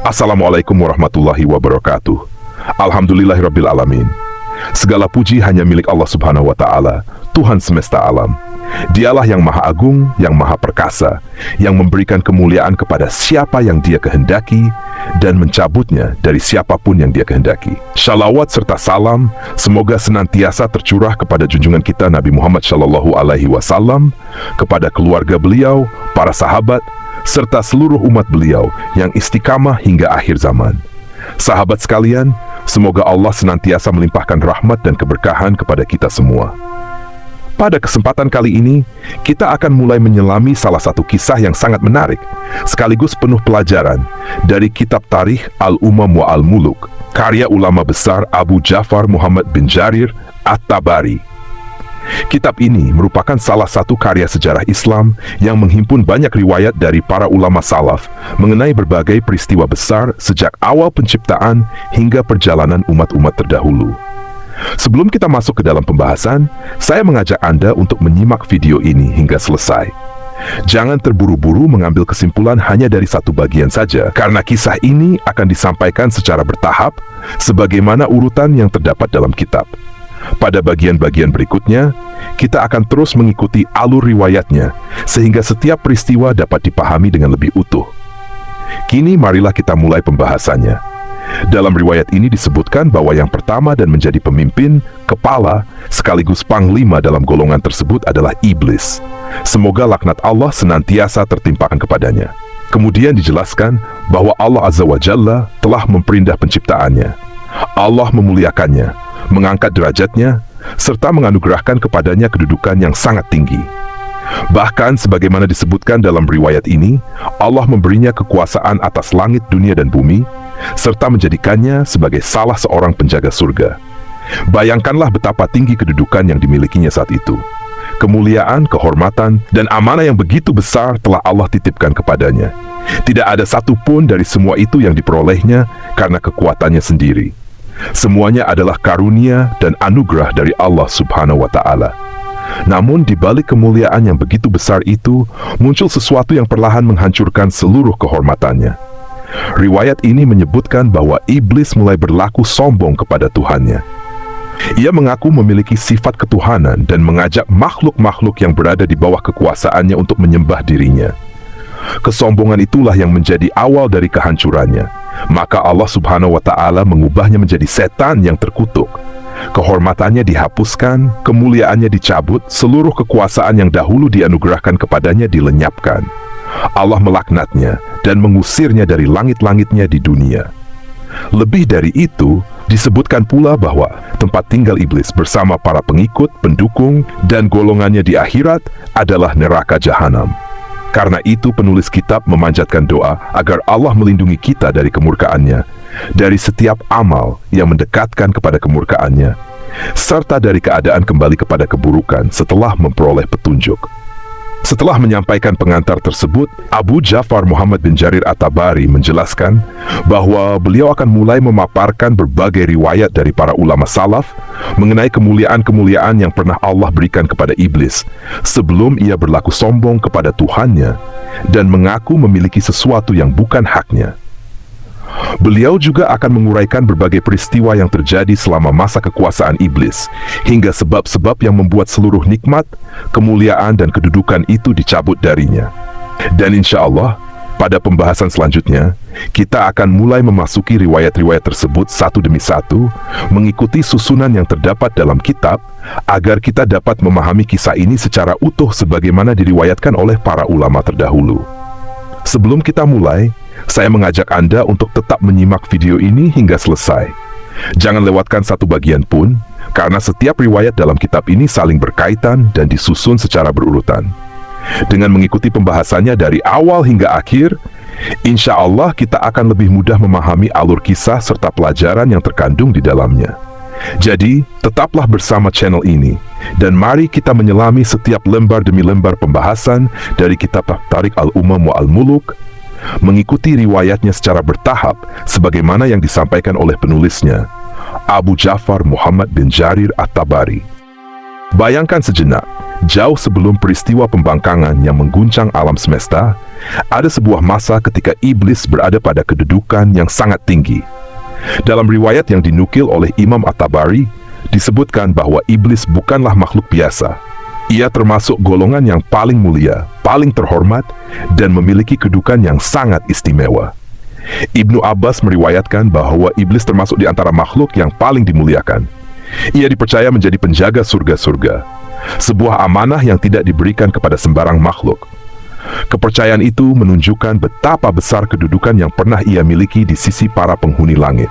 Assalamualaikum warahmatullahi wabarakatuh. Alhamdulillahirabbil alamin. Segala puji hanya milik Allah Subhanahu wa Ta'ala, Tuhan semesta alam. Dialah yang maha agung, yang maha perkasa, yang memberikan kemuliaan kepada siapa yang Dia kehendaki dan mencabutnya dari siapapun yang Dia kehendaki. Shalawat serta salam semoga senantiasa tercurah kepada junjungan kita Nabi Muhammad Shallallahu Alaihi Wasallam, kepada keluarga beliau, para sahabat, serta seluruh umat beliau yang istiqamah hingga akhir zaman. Sahabat sekalian, semoga Allah senantiasa melimpahkan rahmat dan keberkahan kepada kita semua. Pada kesempatan kali ini, kita akan mulai menyelami salah satu kisah yang sangat menarik, sekaligus penuh pelajaran dari kitab Tarikh Al-Umam wa Al-Muluk, karya ulama besar Abu Ja'far Muhammad bin Jarir At-Tabari. Kitab ini merupakan salah satu karya sejarah Islam yang menghimpun banyak riwayat dari para ulama salaf mengenai berbagai peristiwa besar sejak awal penciptaan hingga perjalanan umat-umat terdahulu. Sebelum kita masuk ke dalam pembahasan, saya mengajak Anda untuk menyimak video ini hingga selesai. Jangan terburu-buru mengambil kesimpulan hanya dari satu bagian saja, karena kisah ini akan disampaikan secara bertahap sebagaimana urutan yang terdapat dalam kitab. Pada bagian-bagian berikutnya, kita akan terus mengikuti alur riwayatnya, sehingga setiap peristiwa dapat dipahami dengan lebih utuh. Kini marilah kita mulai pembahasannya. Dalam riwayat ini disebutkan bahwa yang pertama dan menjadi pemimpin, kepala, sekaligus panglima dalam golongan tersebut adalah iblis. Semoga laknat Allah senantiasa tertimpakan kepadanya. Kemudian dijelaskan bahwa Allah Azza wa Jalla telah memperindah penciptaannya. Allah memuliakannya, mengangkat derajatnya, serta menganugerahkan kepadanya kedudukan yang sangat tinggi. Bahkan sebagaimana disebutkan dalam riwayat ini, Allah memberinya kekuasaan atas langit, dunia, dan bumi, serta menjadikannya sebagai salah seorang penjaga surga. Bayangkanlah betapa tinggi kedudukan yang dimilikinya saat itu. Kemuliaan, kehormatan, dan amanah yang begitu besar telah Allah titipkan kepadanya. Tidak ada satupun dari semua itu yang diperolehnya karena kekuatannya sendiri. Semuanya adalah karunia dan anugerah dari Allah Subhanahu wa Ta'ala. Namun di balik kemuliaan yang begitu besar itu, muncul sesuatu yang perlahan menghancurkan seluruh kehormatannya. Riwayat ini menyebutkan bahwa iblis mulai berlaku sombong kepada Tuhannya. Ia mengaku memiliki sifat ketuhanan dan mengajak makhluk-makhluk yang berada di bawah kekuasaannya untuk menyembah dirinya. Kesombongan itulah yang menjadi awal dari kehancurannya. Maka Allah Subhanahu wa Ta'ala mengubahnya menjadi setan yang terkutuk. Kehormatannya dihapuskan, kemuliaannya dicabut, seluruh kekuasaan yang dahulu dianugerahkan kepadanya dilenyapkan. Allah melaknatnya dan mengusirnya dari langit-langitnya di dunia. Lebih dari itu, disebutkan pula bahwa tempat tinggal iblis bersama para pengikut, pendukung, dan golongannya di akhirat adalah neraka jahanam. Karena itu penulis kitab memanjatkan doa agar Allah melindungi kita dari kemurkaannya, dari setiap amal yang mendekatkan kepada kemurkaannya, serta dari keadaan kembali kepada keburukan setelah memperoleh petunjuk. Setelah menyampaikan pengantar tersebut, Abu Ja'far Muhammad bin Jarir At-Tabari menjelaskan bahwa beliau akan mulai memaparkan berbagai riwayat dari para ulama salaf mengenai kemuliaan-kemuliaan yang pernah Allah berikan kepada iblis sebelum ia berlaku sombong kepada Tuhannya dan mengaku memiliki sesuatu yang bukan haknya. Beliau juga akan menguraikan berbagai peristiwa yang terjadi selama masa kekuasaan iblis, hingga sebab-sebab yang membuat seluruh nikmat, kemuliaan, dan kedudukan itu dicabut darinya. Dan insya Allah, pada pembahasan selanjutnya, kita akan mulai memasuki riwayat-riwayat tersebut satu demi satu, mengikuti susunan yang terdapat dalam kitab, agar kita dapat memahami kisah ini secara utuh sebagaimana diriwayatkan oleh para ulama terdahulu. Sebelum kita mulai, saya mengajak Anda untuk tetap menyimak video ini hingga selesai. Jangan lewatkan satu bagian pun, karena setiap riwayat dalam kitab ini saling berkaitan dan disusun secara berurutan. Dengan mengikuti pembahasannya dari awal hingga akhir, insya Allah kita akan lebih mudah memahami alur kisah serta pelajaran yang terkandung di dalamnya. Jadi, tetaplah bersama channel ini, dan mari kita menyelami setiap lembar demi lembar pembahasan dari kitab Tarikh Al-Umam wa Al-Muluk, mengikuti riwayatnya secara bertahap sebagaimana yang disampaikan oleh penulisnya, Abu Ja'far Muhammad bin Jarir At-Tabari. Bayangkan sejenak, jauh sebelum peristiwa pembangkangan yang mengguncang alam semesta, ada sebuah masa ketika iblis berada pada kedudukan yang sangat tinggi. Dalam riwayat yang dinukil oleh Imam At-Tabari, disebutkan bahwa iblis bukanlah makhluk biasa. Ia termasuk golongan yang paling mulia, paling terhormat, dan memiliki kedudukan yang sangat istimewa. Ibnu Abbas meriwayatkan bahwa iblis termasuk di antara makhluk yang paling dimuliakan. Ia dipercaya menjadi penjaga surga-surga, sebuah amanah yang tidak diberikan kepada sembarang makhluk. Kepercayaan itu menunjukkan betapa besar kedudukan yang pernah ia miliki di sisi para penghuni langit.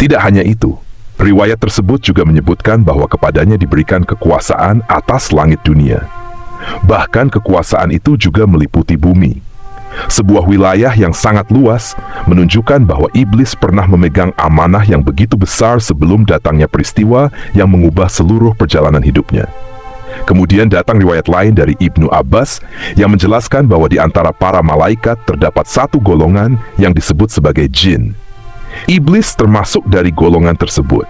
Tidak hanya itu, riwayat tersebut juga menyebutkan bahwa kepadanya diberikan kekuasaan atas langit dunia. Bahkan kekuasaan itu juga meliputi bumi. Sebuah wilayah yang sangat luas menunjukkan bahwa iblis pernah memegang amanah yang begitu besar sebelum datangnya peristiwa yang mengubah seluruh perjalanan hidupnya. Kemudian datang riwayat lain dari Ibnu Abbas yang menjelaskan bahwa di antara para malaikat terdapat satu golongan yang disebut sebagai jin. Iblis termasuk dari golongan tersebut.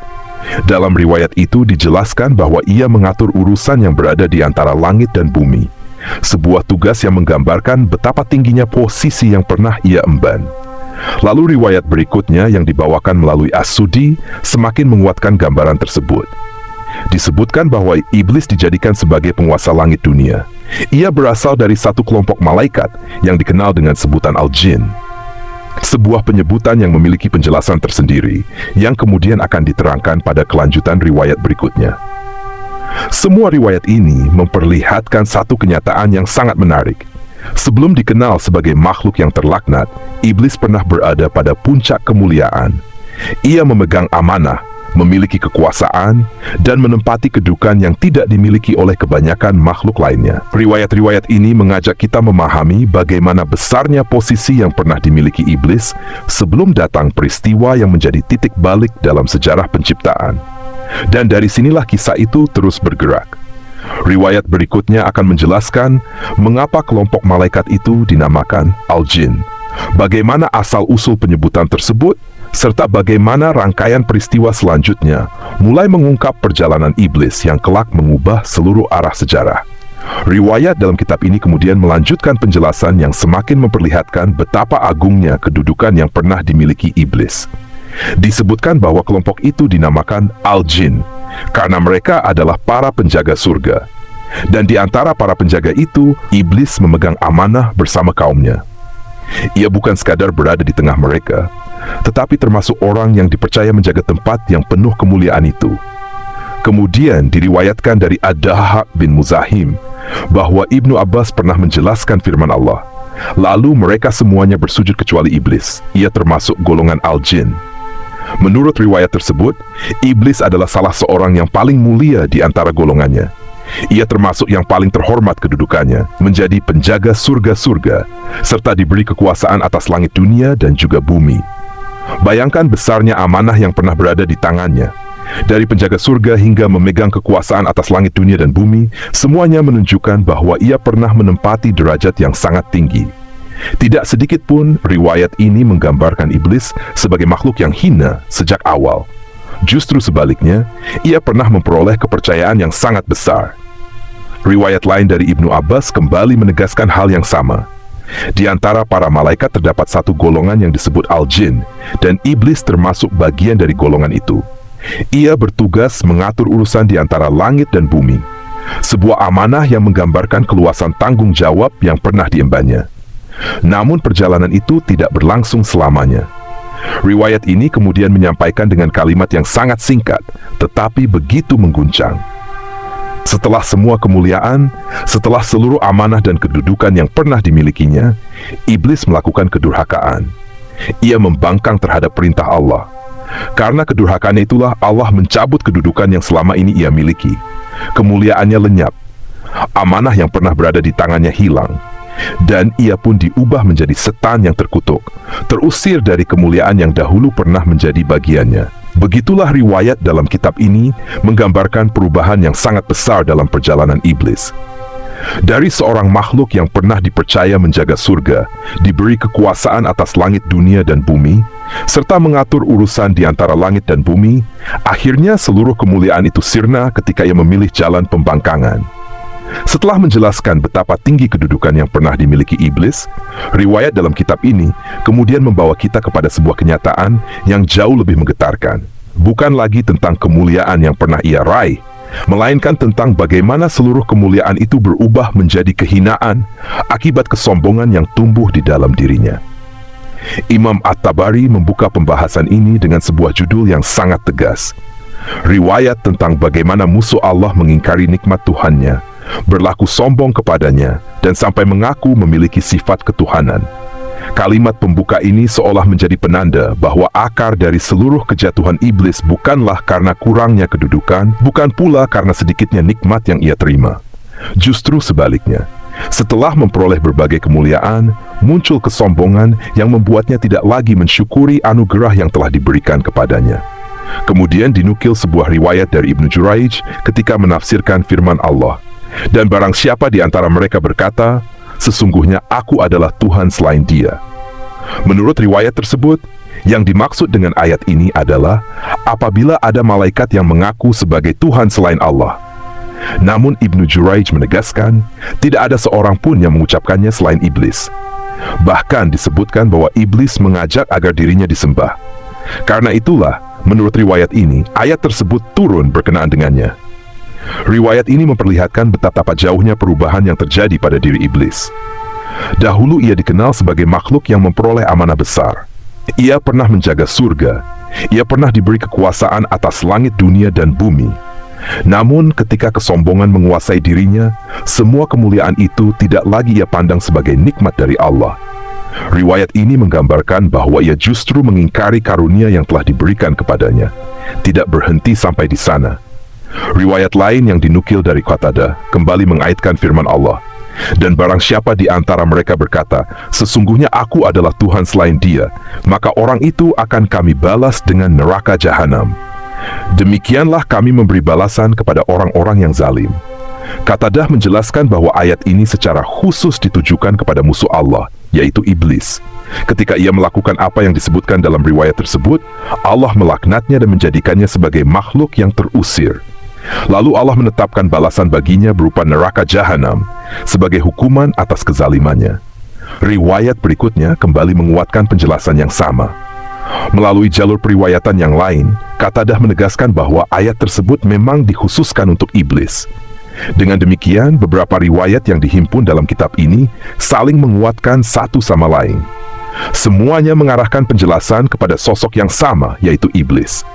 Dalam riwayat itu dijelaskan bahwa ia mengatur urusan yang berada di antara langit dan bumi. Sebuah tugas yang menggambarkan betapa tingginya posisi yang pernah ia emban. Lalu riwayat berikutnya yang dibawakan melalui As-Sudi semakin menguatkan gambaran tersebut. Disebutkan bahwa iblis dijadikan sebagai penguasa langit dunia. Ia berasal dari satu kelompok malaikat yang dikenal dengan sebutan Al-Jin. Sebuah penyebutan yang memiliki penjelasan tersendiri yang kemudian akan diterangkan pada kelanjutan riwayat berikutnya. Semua riwayat ini memperlihatkan satu kenyataan yang sangat menarik. Sebelum dikenal sebagai makhluk yang terlaknat, iblis pernah berada pada puncak kemuliaan. Ia memegang amanah, memiliki kekuasaan, dan menempati kedudukan yang tidak dimiliki oleh kebanyakan makhluk lainnya. Riwayat-riwayat ini mengajak kita memahami bagaimana besarnya posisi yang pernah dimiliki iblis sebelum datang peristiwa yang menjadi titik balik dalam sejarah penciptaan. Dan dari sinilah kisah itu terus bergerak. Riwayat berikutnya akan menjelaskan mengapa kelompok malaikat itu dinamakan Al-Jin, bagaimana asal-usul penyebutan tersebut, serta bagaimana rangkaian peristiwa selanjutnya mulai mengungkap perjalanan iblis yang kelak mengubah seluruh arah sejarah. Riwayat dalam kitab ini kemudian melanjutkan penjelasan yang semakin memperlihatkan betapa agungnya kedudukan yang pernah dimiliki iblis. Disebutkan bahwa kelompok itu dinamakan Al-Jin karena mereka adalah para penjaga surga. Dan di antara para penjaga itu, iblis memegang amanah bersama kaumnya. Ia bukan sekadar berada di tengah mereka, tetapi termasuk orang yang dipercaya menjaga tempat yang penuh kemuliaan itu. Kemudian diriwayatkan dari Ad-Dahhak bin Muzahim bahwa Ibnu Abbas pernah menjelaskan firman Allah. Lalu mereka semuanya bersujud kecuali iblis. Ia termasuk golongan Al-Jin. Menurut riwayat tersebut, iblis adalah salah seorang yang paling mulia di antara golongannya. Ia termasuk yang paling terhormat kedudukannya, menjadi penjaga surga-surga, serta diberi kekuasaan atas langit dunia dan juga bumi. Bayangkan besarnya amanah yang pernah berada di tangannya. Dari penjaga surga hingga memegang kekuasaan atas langit dunia dan bumi, semuanya menunjukkan bahwa ia pernah menempati derajat yang sangat tinggi. Tidak sedikit pun riwayat ini menggambarkan iblis sebagai makhluk yang hina sejak awal. Justru sebaliknya, ia pernah memperoleh kepercayaan yang sangat besar. Riwayat lain dari Ibnu Abbas kembali menegaskan hal yang sama. Di antara para malaikat terdapat satu golongan yang disebut Al-Jin, dan iblis termasuk bagian dari golongan itu. Ia bertugas mengatur urusan di antara langit dan bumi. Sebuah amanah yang menggambarkan keluasan tanggung jawab yang pernah diembannya. Namun perjalanan itu tidak berlangsung selamanya. Riwayat ini kemudian menyampaikan dengan kalimat yang sangat singkat, tetapi begitu mengguncang. Setelah semua kemuliaan, setelah seluruh amanah dan kedudukan yang pernah dimilikinya, iblis melakukan kedurhakaan. Ia membangkang terhadap perintah Allah. Karena kedurhakaannya itulah Allah mencabut kedudukan yang selama ini ia miliki. Kemuliaannya lenyap. Amanah yang pernah berada di tangannya hilang. Dan ia pun diubah menjadi setan yang terkutuk, terusir dari kemuliaan yang dahulu pernah menjadi bagiannya. Begitulah riwayat dalam kitab ini menggambarkan perubahan yang sangat besar dalam perjalanan iblis. Dari seorang makhluk yang pernah dipercaya menjaga surga, diberi kekuasaan atas langit dunia dan bumi, serta mengatur urusan di antara langit dan bumi, akhirnya seluruh kemuliaan itu sirna ketika ia memilih jalan pembangkangan. Setelah menjelaskan betapa tinggi kedudukan yang pernah dimiliki iblis, riwayat dalam kitab ini kemudian membawa kita kepada sebuah kenyataan yang jauh lebih menggetarkan. Bukan lagi tentang kemuliaan yang pernah ia raih, melainkan tentang bagaimana seluruh kemuliaan itu berubah menjadi kehinaan akibat kesombongan yang tumbuh di dalam dirinya. Imam At-Tabari membuka pembahasan ini dengan sebuah judul yang sangat tegas. Riwayat tentang bagaimana musuh Allah mengingkari nikmat Tuhannya, berlaku sombong kepadanya, dan sampai mengaku memiliki sifat ketuhanan. Kalimat pembuka ini seolah menjadi penanda bahwa akar dari seluruh kejatuhan iblis bukanlah karena kurangnya kedudukan, bukan pula karena sedikitnya nikmat yang ia terima. Justru sebaliknya, setelah memperoleh berbagai kemuliaan, muncul kesombongan yang membuatnya tidak lagi mensyukuri anugerah yang telah diberikan kepadanya. Kemudian dinukil sebuah riwayat dari Ibnu Juraij ketika menafsirkan firman Allah, "Dan barang siapa di antara mereka berkata, sesungguhnya aku adalah Tuhan selain Dia." Menurut riwayat tersebut, yang dimaksud dengan ayat ini adalah apabila ada malaikat yang mengaku sebagai Tuhan selain Allah. Namun Ibnu Juraij menegaskan, tidak ada seorang pun yang mengucapkannya selain iblis. Bahkan disebutkan bahwa iblis mengajak agar dirinya disembah. Karena itulah, menurut riwayat ini, ayat tersebut turun berkenaan dengannya. Riwayat ini memperlihatkan betapa jauhnya perubahan yang terjadi pada diri iblis. Dahulu ia dikenal sebagai makhluk yang memperoleh amanah besar. Ia pernah menjaga surga. Ia pernah diberi kekuasaan atas langit dunia dan bumi. Namun ketika kesombongan menguasai dirinya, semua kemuliaan itu tidak lagi ia pandang sebagai nikmat dari Allah. Riwayat ini menggambarkan bahwa ia justru mengingkari karunia yang telah diberikan kepadanya. Tidak berhenti sampai di sana. Riwayat lain yang dinukil dari Qatadah kembali mengaitkan firman Allah, "Dan barang siapa di antara mereka berkata, sesungguhnya aku adalah Tuhan selain Dia, maka orang itu akan kami balas dengan neraka jahanam. Demikianlah kami memberi balasan kepada orang-orang yang zalim." Qatadah menjelaskan bahwa ayat ini secara khusus ditujukan kepada musuh Allah, yaitu iblis. Ketika ia melakukan apa yang disebutkan dalam riwayat tersebut, Allah melaknatnya dan menjadikannya sebagai makhluk yang terusir. Lalu Allah menetapkan balasan baginya berupa neraka jahanam sebagai hukuman atas kezalimannya. Riwayat berikutnya kembali menguatkan penjelasan yang sama. Melalui jalur periwayatan yang lain, Qatadah menegaskan bahwa ayat tersebut memang dikhususkan untuk iblis. Dengan demikian, beberapa riwayat yang dihimpun dalam kitab ini saling menguatkan satu sama lain. Semuanya mengarahkan penjelasan kepada sosok yang sama, yaitu iblis.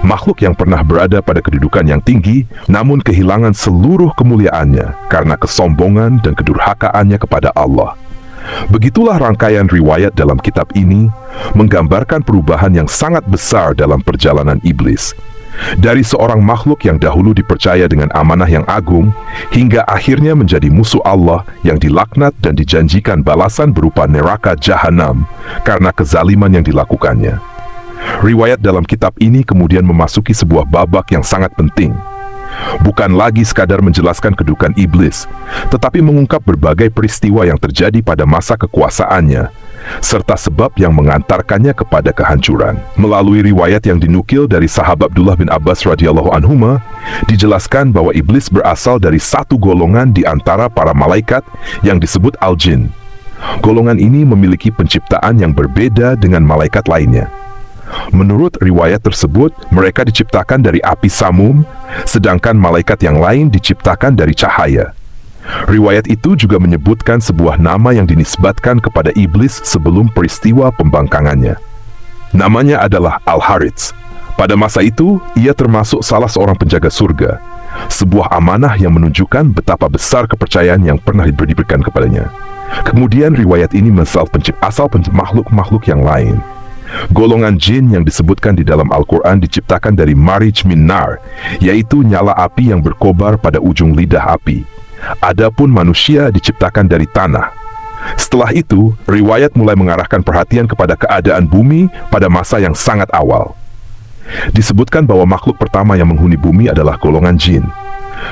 Makhluk yang pernah berada pada kedudukan yang tinggi, namun kehilangan seluruh kemuliaannya karena kesombongan dan kedurhakaannya kepada Allah. Begitulah rangkaian riwayat dalam kitab ini menggambarkan perubahan yang sangat besar dalam perjalanan iblis. Dari seorang makhluk yang dahulu dipercaya dengan amanah yang agung, hingga akhirnya menjadi musuh Allah yang dilaknat dan dijanjikan balasan berupa neraka jahanam karena kezaliman yang dilakukannya. Riwayat dalam kitab ini kemudian memasuki sebuah babak yang sangat penting. Bukan lagi sekadar menjelaskan kedudukan iblis, tetapi mengungkap berbagai peristiwa yang terjadi pada masa kekuasaannya, serta sebab yang mengantarkannya kepada kehancuran. Melalui riwayat yang dinukil dari sahabat Abdullah bin Abbas radhiyallahu anhuma, dijelaskan bahwa iblis berasal dari satu golongan di antara para malaikat yang disebut al-jin. Golongan ini memiliki penciptaan yang berbeda dengan malaikat lainnya. Menurut riwayat tersebut, mereka diciptakan dari api samum, sedangkan malaikat yang lain diciptakan dari cahaya. Riwayat itu juga menyebutkan sebuah nama yang dinisbatkan kepada iblis sebelum peristiwa pembangkangannya. Namanya adalah Al-Harits. Pada masa itu, ia termasuk salah seorang penjaga surga, sebuah amanah yang menunjukkan betapa besar kepercayaan yang pernah diberikan kepadanya. Kemudian riwayat ini asal makhluk-makhluk yang lain. Golongan jin yang disebutkan di dalam Al-Quran diciptakan dari marij min nar, yaitu nyala api yang berkobar pada ujung lidah api. Adapun manusia diciptakan dari tanah. Setelah itu, riwayat mulai mengarahkan perhatian kepada keadaan bumi pada masa yang sangat awal. Disebutkan bahwa makhluk pertama yang menghuni bumi adalah golongan jin.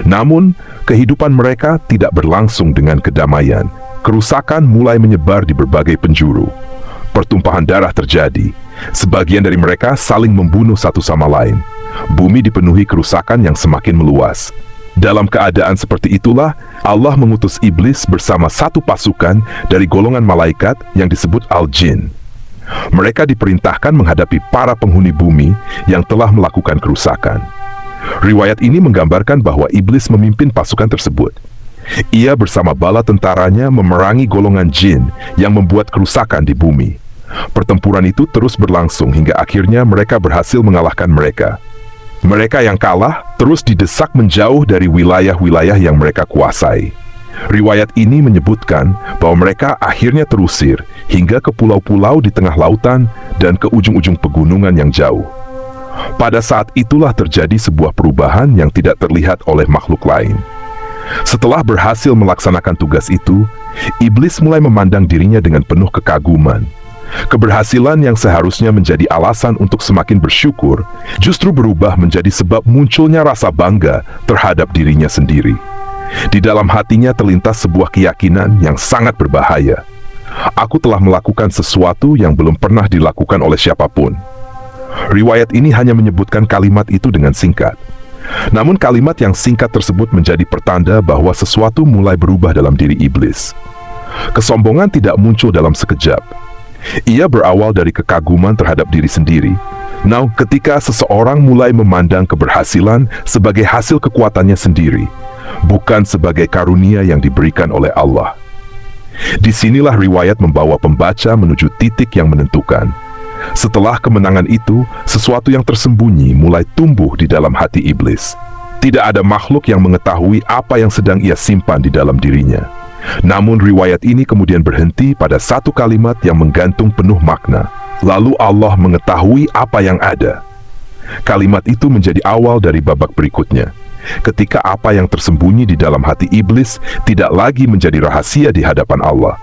Namun, kehidupan mereka tidak berlangsung dengan kedamaian. Kerusakan mulai menyebar di berbagai penjuru. Pertumpahan darah terjadi. Sebagian dari mereka saling membunuh satu sama lain. Bumi dipenuhi kerusakan yang semakin meluas. Dalam keadaan seperti itulah, Allah mengutus iblis bersama satu pasukan dari golongan malaikat yang disebut Al-Jin. Mereka diperintahkan menghadapi para penghuni bumi yang telah melakukan kerusakan. Riwayat ini menggambarkan bahwa iblis memimpin pasukan tersebut. Ia bersama bala tentaranya memerangi golongan jin yang membuat kerusakan di bumi. Pertempuran itu terus berlangsung hingga akhirnya mereka berhasil mengalahkan mereka. Mereka yang kalah terus didesak menjauh dari wilayah-wilayah yang mereka kuasai. Riwayat ini menyebutkan bahwa mereka akhirnya terusir hingga ke pulau-pulau di tengah lautan dan ke ujung-ujung pegunungan yang jauh. Pada saat itulah terjadi sebuah perubahan yang tidak terlihat oleh makhluk lain. Setelah berhasil melaksanakan tugas itu, iblis mulai memandang dirinya dengan penuh kekaguman. Keberhasilan yang seharusnya menjadi alasan untuk semakin bersyukur, justru berubah menjadi sebab munculnya rasa bangga terhadap dirinya sendiri. Di dalam hatinya terlintas sebuah keyakinan yang sangat berbahaya. Aku telah melakukan sesuatu yang belum pernah dilakukan oleh siapapun. Riwayat ini hanya menyebutkan kalimat itu dengan singkat. Namun kalimat yang singkat tersebut menjadi pertanda bahwa sesuatu mulai berubah dalam diri iblis. Kesombongan tidak muncul dalam sekejap. Ia berawal dari kekaguman terhadap diri sendiri. Nah, ketika seseorang mulai memandang keberhasilan sebagai hasil kekuatannya sendiri, bukan sebagai karunia yang diberikan oleh Allah. Disinilah riwayat membawa pembaca menuju titik yang menentukan. Setelah kemenangan itu, sesuatu yang tersembunyi mulai tumbuh di dalam hati iblis. Tidak ada makhluk yang mengetahui apa yang sedang ia simpan di dalam dirinya. Namun riwayat ini kemudian berhenti pada satu kalimat yang menggantung penuh makna. Lalu Allah mengetahui apa yang ada. Kalimat itu menjadi awal dari babak berikutnya. Ketika apa yang tersembunyi di dalam hati iblis tidak lagi menjadi rahasia di hadapan Allah.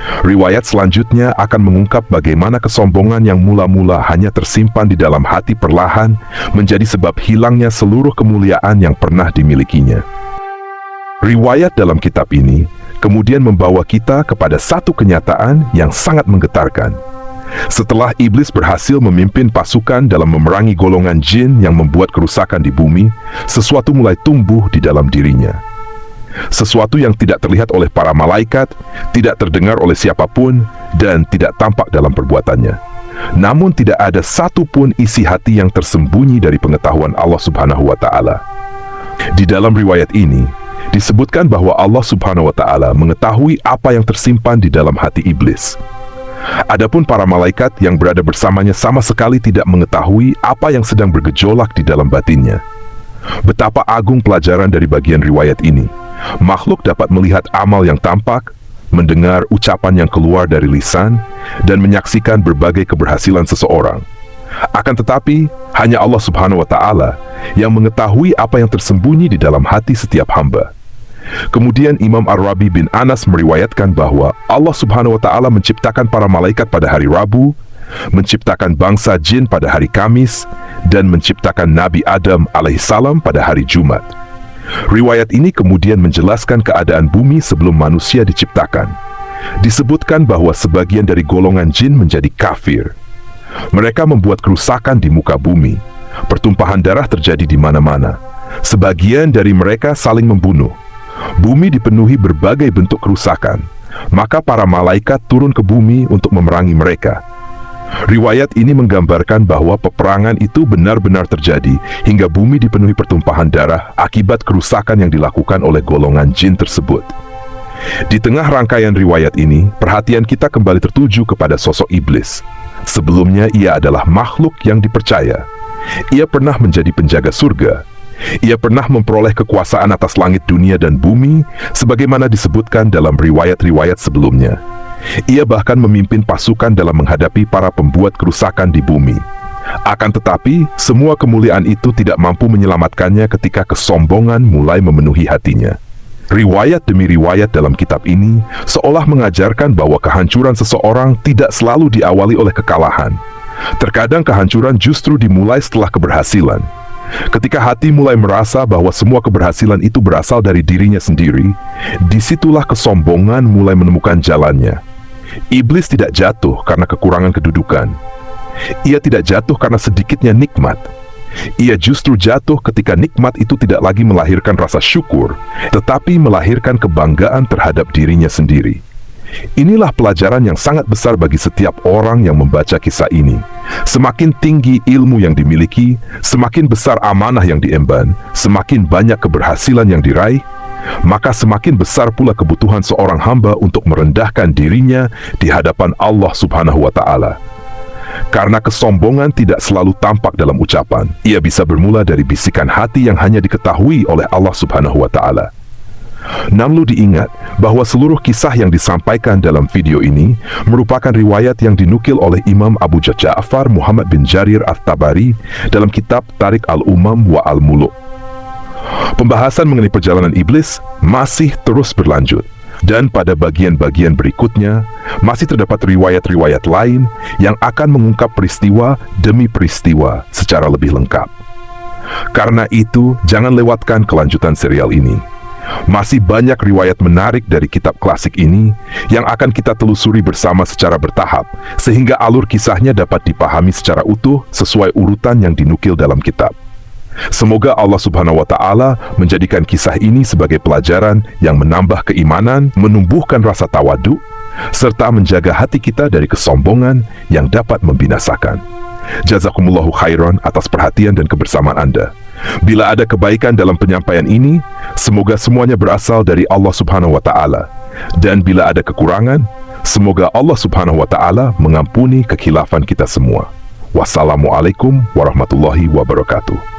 Riwayat selanjutnya akan mengungkap bagaimana kesombongan yang mula-mula hanya tersimpan di dalam hati perlahan menjadi sebab hilangnya seluruh kemuliaan yang pernah dimilikinya. Riwayat dalam kitab ini kemudian membawa kita kepada satu kenyataan yang sangat menggetarkan. Setelah iblis berhasil memimpin pasukan dalam memerangi golongan jin yang membuat kerusakan di bumi, sesuatu mulai tumbuh di dalam dirinya. Sesuatu yang tidak terlihat oleh para malaikat, tidak terdengar oleh siapapun, dan tidak tampak dalam perbuatannya. Namun tidak ada satupun isi hati yang tersembunyi dari pengetahuan Allah Subhanahu wa Ta'ala. Di dalam riwayat ini, disebutkan bahwa Allah Subhanahu wa Ta'ala mengetahui apa yang tersimpan di dalam hati iblis. Adapun para malaikat yang berada bersamanya sama sekali tidak mengetahui apa yang sedang bergejolak di dalam batinnya. Betapa agung pelajaran dari bagian riwayat ini. Makhluk dapat melihat amal yang tampak, mendengar ucapan yang keluar dari lisan, dan menyaksikan berbagai keberhasilan seseorang. Akan tetapi, hanya Allah Subhanahu wa Ta'ala yang mengetahui apa yang tersembunyi di dalam hati setiap hamba. Kemudian Imam Ar-Rabi bin Anas meriwayatkan bahwa Allah Subhanahu wa Ta'ala menciptakan para malaikat pada hari Rabu, menciptakan bangsa jin pada hari Kamis, dan menciptakan Nabi Adam alaihissalam pada hari Jumat. Riwayat ini kemudian menjelaskan keadaan bumi sebelum manusia diciptakan. Disebutkan bahwa sebagian dari golongan jin menjadi kafir. Mereka membuat kerusakan di muka bumi. Pertumpahan darah terjadi di mana-mana. Sebagian dari mereka saling membunuh. Bumi dipenuhi berbagai bentuk kerusakan. Maka para malaikat turun ke bumi untuk memerangi mereka. Riwayat ini menggambarkan bahwa peperangan itu benar-benar terjadi hingga bumi dipenuhi pertumpahan darah akibat kerusakan yang dilakukan oleh golongan jin tersebut. Di tengah rangkaian riwayat ini, perhatian kita kembali tertuju kepada sosok iblis. Sebelumnya ia adalah makhluk yang dipercaya. Ia pernah menjadi penjaga surga. Ia pernah memperoleh kekuasaan atas langit dunia dan bumi, sebagaimana disebutkan dalam riwayat-riwayat sebelumnya. Ia bahkan memimpin pasukan dalam menghadapi para pembuat kerusakan di bumi. Akan tetapi, semua kemuliaan itu tidak mampu menyelamatkannya ketika kesombongan mulai memenuhi hatinya. Riwayat demi riwayat dalam kitab ini seolah mengajarkan bahwa kehancuran seseorang tidak selalu diawali oleh kekalahan. Terkadang kehancuran justru dimulai setelah keberhasilan. Ketika hati mulai merasa bahwa semua keberhasilan itu berasal dari dirinya sendiri, disitulah kesombongan mulai menemukan jalannya. Iblis tidak jatuh karena kekurangan kedudukan. Ia tidak jatuh karena sedikitnya nikmat. Ia justru jatuh ketika nikmat itu tidak lagi melahirkan rasa syukur, tetapi melahirkan kebanggaan terhadap dirinya sendiri. Inilah pelajaran yang sangat besar bagi setiap orang yang membaca kisah ini. Semakin tinggi ilmu yang dimiliki, semakin besar amanah yang diemban, semakin banyak keberhasilan yang diraih, maka semakin besar pula kebutuhan seorang hamba untuk merendahkan dirinya di hadapan Allah Subhanahu wa Ta'ala. Karena kesombongan tidak selalu tampak dalam ucapan. Ia bisa bermula dari bisikan hati yang hanya diketahui oleh Allah Subhanahu wa Ta'ala. Namun diingat bahwa seluruh kisah yang disampaikan dalam video ini merupakan riwayat yang dinukil oleh Imam Abu Ja'far Muhammad bin Jarir At-Tabari dalam kitab Tariq Al-Umam wa Al-Muluk. Pembahasan mengenai perjalanan iblis masih terus berlanjut, dan pada bagian-bagian berikutnya masih terdapat riwayat-riwayat lain yang akan mengungkap peristiwa demi peristiwa secara lebih lengkap. Karena itu, jangan lewatkan kelanjutan serial ini. Masih banyak riwayat menarik dari kitab klasik ini yang akan kita telusuri bersama secara bertahap, sehingga alur kisahnya dapat dipahami secara utuh sesuai urutan yang dinukil dalam kitab. Semoga Allah Subhanahu wa Ta'ala menjadikan kisah ini sebagai pelajaran yang menambah keimanan, menumbuhkan rasa tawadu, serta menjaga hati kita dari kesombongan yang dapat membinasakan. Jazakumullahu khairan atas perhatian dan kebersamaan Anda. Bila ada kebaikan dalam penyampaian ini, semoga semuanya berasal dari Allah Subhanahu wa Ta'ala. Dan bila ada kekurangan, semoga Allah Subhanahu wa Ta'ala mengampuni kekhilafan kita semua. Wassalamualaikum warahmatullahi wabarakatuh.